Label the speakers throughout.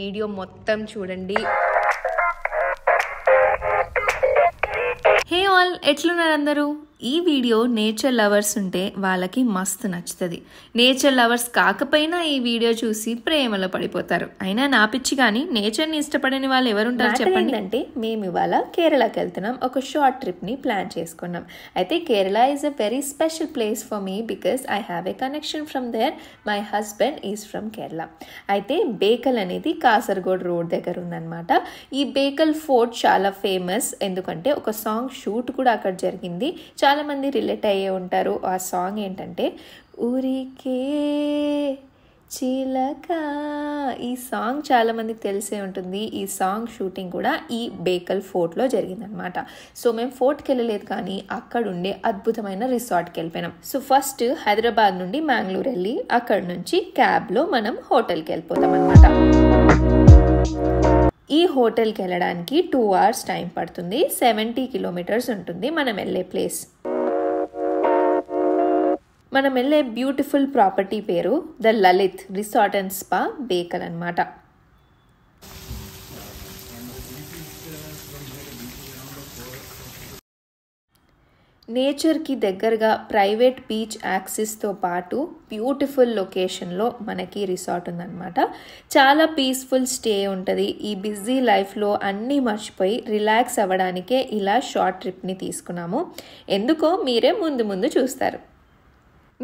Speaker 1: Video మొత్తం చూడండి. Hey all, ఎట్లున్నారు అందరూ? ఈ వీడియో నేచర్ లవర్స్ ఉంటే వాళ్ళకి మస్తు నచ్చుతుంది. నేచర్ లవర్స్ కాకపోయినా ఈ వీడియో చూసి ప్రేమలో పడిపోతారు. అయినా నా పిచ్చి కానీ నేచర్ని ఇష్టపడని వాళ్ళు ఎవరుంటారు చెప్పండి. అంటే మేము ఇవాళ కేరళకి వెళ్తున్నాం. ఒక షార్ట్ ట్రిప్ని ప్లాన్ చేసుకున్నాం. అయితే Kerala is a very special place for me because I have a connection from there. My husband is from Kerala. అయితే బేకల్ అనేది కాసర్గోడ్ రోడ్ దగ్గర ఉందన్నమాట. ఈ బేకల్ ఫోర్ట్ చాలా ఫేమస్, ఎందుకంటే ఒక సాంగ్ షూట్ కూడా అక్కడ జరిగింది. చాలా మంది రిలేట్ అయ్యే ఉంటారు. ఆ సాంగ్ ఏంటంటే ఊరికే చిలక. ఈ సాంగ్ చాలా మందికి తెలిసే ఉంటుంది. ఈ సాంగ్ షూటింగ్ కూడా ఈ బేకల్ ఫోర్ట్లో జరిగిందనమాట. సో మేము ఫోర్ట్కి వెళ్ళలేదు, కానీ అక్కడ ఉండే అద్భుతమైన రిసార్ట్కి వెళ్ళిపోయినాం. సో ఫస్ట్ హైదరాబాద్ నుండి మ్యాంగ్లూర్ వెళ్ళి అక్కడ నుంచి క్యాబ్లో మనం హోటల్కి వెళ్ళిపోతాం అనమాట. ఈ హోటల్కి వెళ్ళడానికి 2 hours టైం పడుతుంది. 70 kilometers ఉంటుంది మనం వెళ్ళే ప్లేస్. మనం వెళ్ళే బ్యూటిఫుల్ ప్రాపర్టీ పేరు the Lalit resort and spa Bekal అనమాట. నేచర్కి దగ్గరగా ప్రైవేట్ బీచ్ యాక్సెస్తో పాటు బ్యూటిఫుల్ లొకేషన్లో మనకి రిసార్ట్ ఉందన్నమాట. చాలా పీస్ఫుల్ స్టే ఉంటుంది. ఈ బిజీ లైఫ్లో అన్నీ మర్చిపోయి రిలాక్స్ అవ్వడానికే ఇలా షార్ట్ ట్రిప్ని తీసుకున్నాము. ఎందుకో మీరే ముందు చూస్తారు.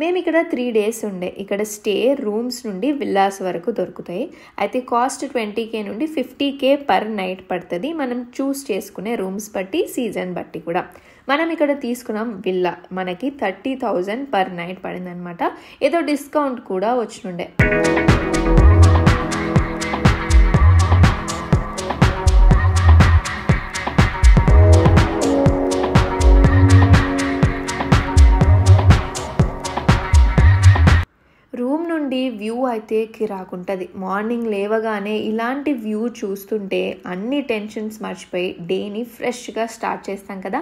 Speaker 1: మేము ఇక్కడ 3 days ఉండే. ఇక్కడ స్టే రూమ్స్ నుండి విల్లాస్ వరకు దొరుకుతాయి. అయితే కాస్ట్ 20K నుండి 50K పర్ నైట్ పడుతుంది. మనం చూస్ చేసుకునే రూమ్స్ బట్టి, సీజన్ బట్టి కూడా. మనం ఇక్కడ తీసుకున్నాం విల్లా. మనకి 30,000 పర్ నైట్ పడింది అనమాట. ఏదో డిస్కౌంట్ కూడా వచ్చినుండే. రూమ్ నుండి వ్యూ అయితే కిరాకుంటుంది. మార్నింగ్ లేవగానే ఇలాంటి వ్యూ చూస్తుంటే అన్ని టెన్షన్స్ మర్చిపోయి డేని ఫ్రెష్గా స్టార్ట్ చేస్తాం కదా.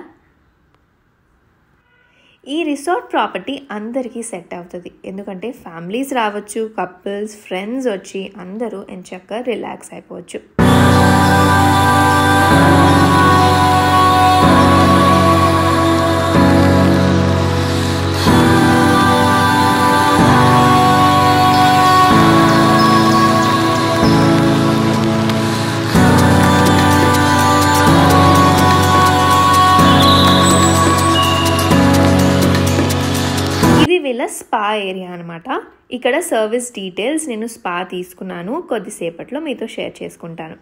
Speaker 1: ఈ రిసార్ట్ ప్రాపర్టీ అందరికీ సెట్ అవుతుంది. ఎందుకంటే ఫ్యామిలీస్ రావచ్చు, కపుల్స్, ఫ్రెండ్స్ వచ్చి అందరూ ఎంచక్కా రిలాక్స్ అయిపోవచ్చు. వీళ్ళ స్పా ఏరియా అనమాట. ఇక్కడ సర్వీస్ డీటెయిల్స్ నేను స్పా తీసుకున్నాను, కొద్దిసేపట్లో మీతో షేర్ చేసుకుంటాను.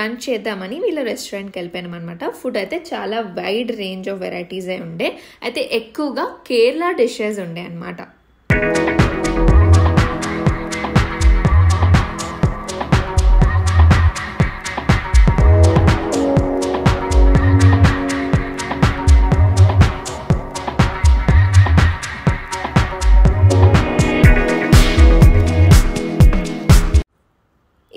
Speaker 1: లంచ్ చేద్దామని వీళ్ళ రెస్టారెంట్కి వెళ్ళిపోయాం అనమాట. ఫుడ్ అయితే చాలా వైడ్ రేంజ్ ఆఫ్ వెరైటీసే ఉండే. అయితే ఎక్కువగా కేరళ డిషెస్ ఉండే అనమాట.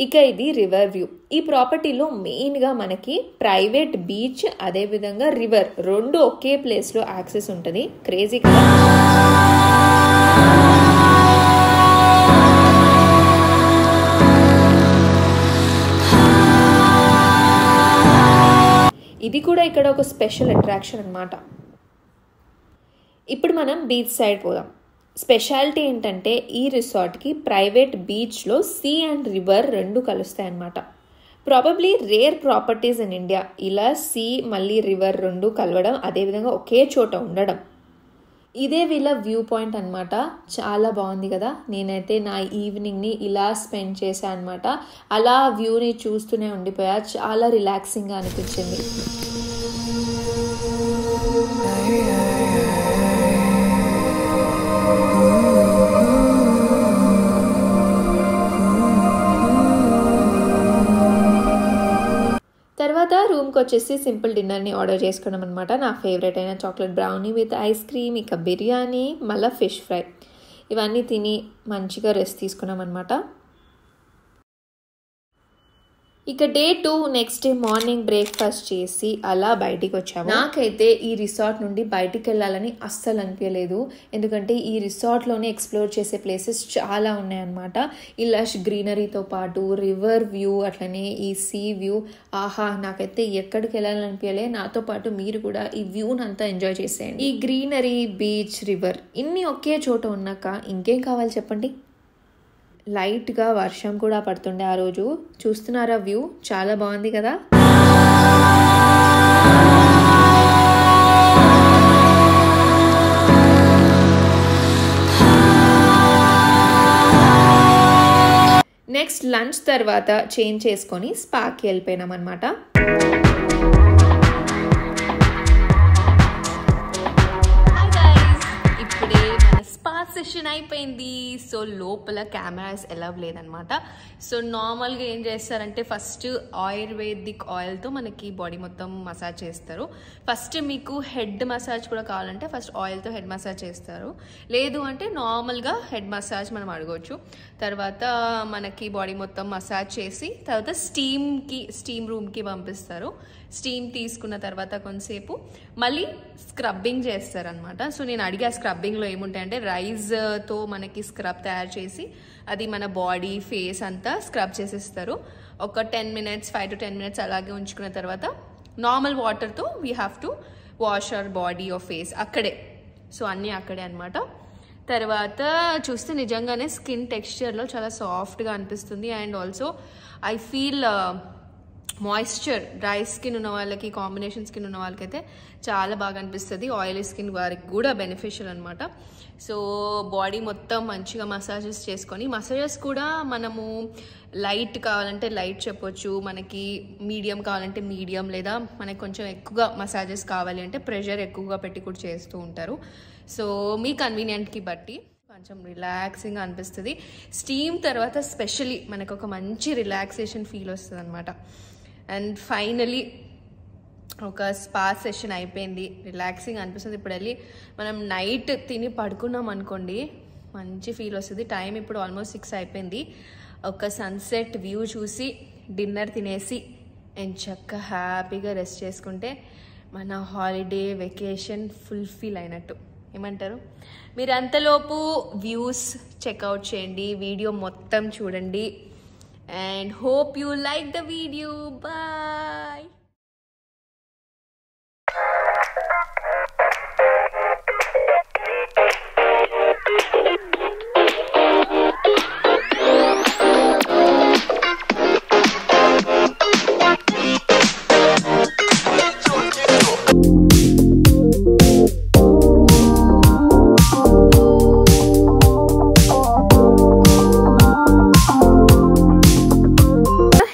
Speaker 1: ఇక ఇది రివర్ వ్యూ. ఈ ప్రాపర్టీలో మెయిన్గా మనకి ప్రైవేట్ బీచ్, అదేవిధంగా రివర్ రెండు ఒకే ప్లేస్లో యాక్సెస్ ఉంటుంది. క్రేజీ కదా. ఇది కూడా ఇక్కడ ఒక స్పెషల్ అట్రాక్షన్ అన్నమాట. ఇప్పుడు మనం బీచ్ సైడ్ పోదాం. స్పెషాలిటీ ఏంటంటే ఈ రిసార్ట్కి ప్రైవేట్ బీచ్లో సీ అండ్ రివర్ రెండు కలుస్తాయి అన్నమాట. Probably rare properties in India ఇలా సీ మళ్ళీ రివర్ రెండు కలవడం, అదేవిధంగా ఒకే చోట ఉండడం. ఇదే వీళ్ళ వ్యూ పాయింట్ అనమాట. చాలా బాగుంది కదా. నేనైతే నా ఈవినింగ్ని ఇలా స్పెండ్ చేశాను అనమాట. అలా వ్యూని చూస్తూనే ఉండిపోయా. చాలా రిలాక్సింగ్గా అనిపించింది. తర్వాత రూమ్కి వచ్చేసి సింపుల్ డిన్నర్ని ఆర్డర్ చేసుకున్నాం అనమాట. నా ఫేవరెట్ అయిన chocolate brownie with ice cream, ఇక బిర్యానీ, మళ్ళీ ఫిష్ ఫ్రై ఇవన్నీ తిని మంచిగా రెస్ట్ తీసుకున్నాం అనమాట. ఇక day 2 next day morning breakfast చేసి అలా బయటికి వచ్చాము. నాకైతే ఈ రిసార్ట్ నుండి బయటికి వెళ్ళాలని అస్సలు అనిపించలేదు. ఎందుకంటే ఈ రిసార్ట్లోనే ఎక్స్ప్లోర్ చేసే ప్లేసెస్ చాలా ఉన్నాయన్నమాట. ఈ లష్ గ్రీనరీతో పాటు రివర్ వ్యూ, అట్లనే ఈ సీ వ్యూ, ఆహా నాకైతే ఎక్కడికి వెళ్ళాలని అనిపించలే. నాతో పాటు మీరు కూడా ఈ వ్యూని అంతా ఎంజాయ్ చేసేయండి. ఈ గ్రీనరీ, బీచ్, రివర్ ఇన్ని ఒకే చోట ఉన్నాక ఇంకేం కావాలి చెప్పండి. లైట్గా వర్షం కూడా పడుతుండే ఆ రోజు. చూస్తున్నారా వ్యూ, చాలా బాగుంది కదా. నెక్స్ట్ లంచ్ తర్వాత చేంజ్ చేసుకొని స్పాకి వెళ్ళిపోయినాం అనమాట. సెషన్ అయిపోయింది. సో లోపల కెమెరాస్ ఎలవ్ లేదనమాట. సో నార్మల్గా ఏం చేస్తారంటే ఫస్ట్ ఆయుర్వేదిక్ ఆయిల్తో మనకి బాడీ మొత్తం మసాజ్ చేస్తారు. ఫస్ట్ మీకు హెడ్ మసాజ్ కూడా కావాలంటే ఫస్ట్ ఆయిల్తో హెడ్ మసాజ్ చేస్తారు. లేదు అంటే నార్మల్గా హెడ్ మసాజ్ మనం అడగవచ్చు. తర్వాత మనకి బాడీ మొత్తం మసాజ్ చేసి తర్వాత స్టీమ్ రూమ్కి పంపిస్తారు. స్టీమ్ తీసుకున్న తర్వాత కొంతసేపు మళ్ళీ స్క్రబ్బింగ్ చేస్తారనమాట. సో నేను అడిగా స్క్రబ్బింగ్లో ఏముంటాయంటే రైస్తో మనకి స్క్రబ్ తయారు చేసి అది మన బాడీ ఫేస్ అంతా స్క్రబ్ చేసేస్తారు. ఒక 10 minutes 5 to 10 minutes అలాగే ఉంచుకున్న తర్వాత నార్మల్ వాటర్తో we have to wash our body or face అక్కడే. సో అన్నీ అక్కడే అనమాట. తర్వాత చూస్తే నిజంగానే స్కిన్ టెక్స్చర్లో చాలా సాఫ్ట్గా అనిపిస్తుంది. And also I feel moisture, dry skin ఉన్న వాళ్ళకి, కాంబినేషన్ స్కిన్ ఉన్న వాళ్ళకైతే చాలా బాగా అనిపిస్తుంది. ఆయిలీ స్కిన్ వారికి కూడా బెనిఫిషియల్ అనమాట. సో బాడీ మొత్తం మంచిగా మసాజెస్ చేసుకొని, మసాజెస్ కూడా మనము లైట్ కావాలంటే లైట్ చెప్పొచ్చు, మనకి మీడియం కావాలంటే మీడియం, లేదా మనకి కొంచెం ఎక్కువగా మసాజెస్ కావాలి అంటే ప్రెషర్ ఎక్కువగా పెట్టి కూడా చేస్తూ ఉంటారు. సో మీ కన్వీనియంట్కి బట్టి కొంచెం రిలాక్సింగ్గా అనిపిస్తుంది. స్టీమ్ తర్వాత స్పెషలీ మనకు ఒక మంచి రిలాక్సేషన్ ఫీల్ వస్తుంది అనమాట. అండ్ ఫైనలీ ఒక స్పా సెషన్ అయిపోయింది. రిలాక్సింగ్ అనిపిస్తుంది. ఇప్పుడు వెళ్ళి మనం నైట్ తిని పడుకున్నాం అనుకోండి, మంచి ఫీల్ వస్తుంది. టైం ఇప్పుడు ఆల్మోస్ట్ 6 అయిపోయింది. ఒక సన్సెట్ వ్యూ చూసి డిన్నర్ తినేసి ఎంచక్క హ్యాపీగా రెస్ట్ చేసుకుంటే మన హాలిడే వెకేషన్ ఫుల్ఫిల్ అయినట్టు. ఏమంటారు? మీరు అంతలోపు వ్యూస్ చెక్అవుట్ చేయండి, వీడియో మొత్తం చూడండి. And hope you like the video. Bye.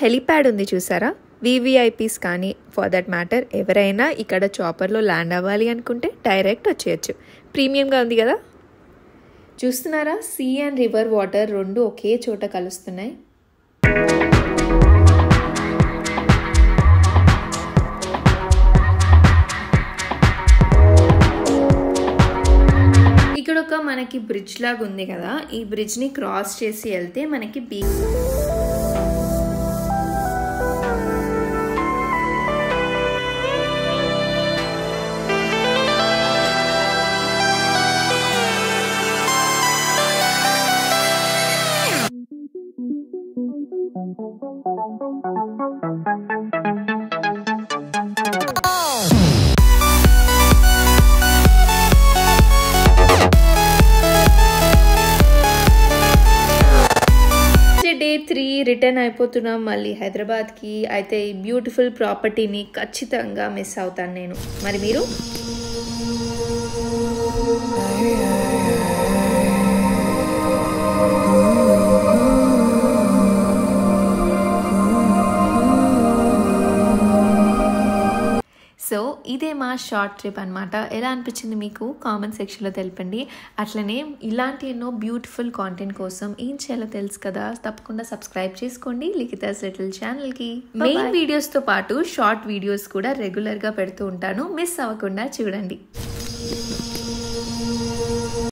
Speaker 1: Helipad ఉంది చూసారా, VVIPs కానీ ఫర్ దట్ మ్యాటర్ ఎవరైనా ఇక్కడ చాపర్లో ల్యాండ్ అవ్వాలి అనుకుంటే డైరెక్ట్ వచ్చేయచ్చు. ప్రీమియంగా ఉంది కదా. చూస్తున్నారా, సీ అండ్ రివర్ వాటర్ రెండు ఒకే చోట కలుస్తున్నాయి. ఇక్కడ ఒక మనకి బ్రిడ్జ్ లాగా ఉంది కదా, ఈ బ్రిడ్జ్ని క్రాస్ చేసి వెళ్తే మనకి బీచ్. డే 3 రిటర్న్ అయిపోతున్నాం మళ్ళీ హైదరాబాద్కి. అయితే ఈ బ్యూటిఫుల్ ప్రాపర్టీని ఖచ్చితంగా మిస్ అవుతాను నేను. మరి మీరు? సో ఇదే మా షార్ట్ ట్రిప్ అనమాట. ఎలా అనిపించింది మీకు కామెంట్ సెక్షన్లో తెలపండి. అట్లనే ఇలాంటి ఎన్నో బ్యూటిఫుల్ కాంటెంట్ కోసం ఏం చేయాలో తెలుసు కదా, తప్పకుండా సబ్స్క్రైబ్ చేసుకోండి లిఖితాస్ లిటిల్ ఛానల్కి. మెయిన్ వీడియోస్తో పాటు షార్ట్ వీడియోస్ కూడా రెగ్యులర్గా పెడుతూ ఉంటాను, మిస్ అవ్వకుండా చూడండి.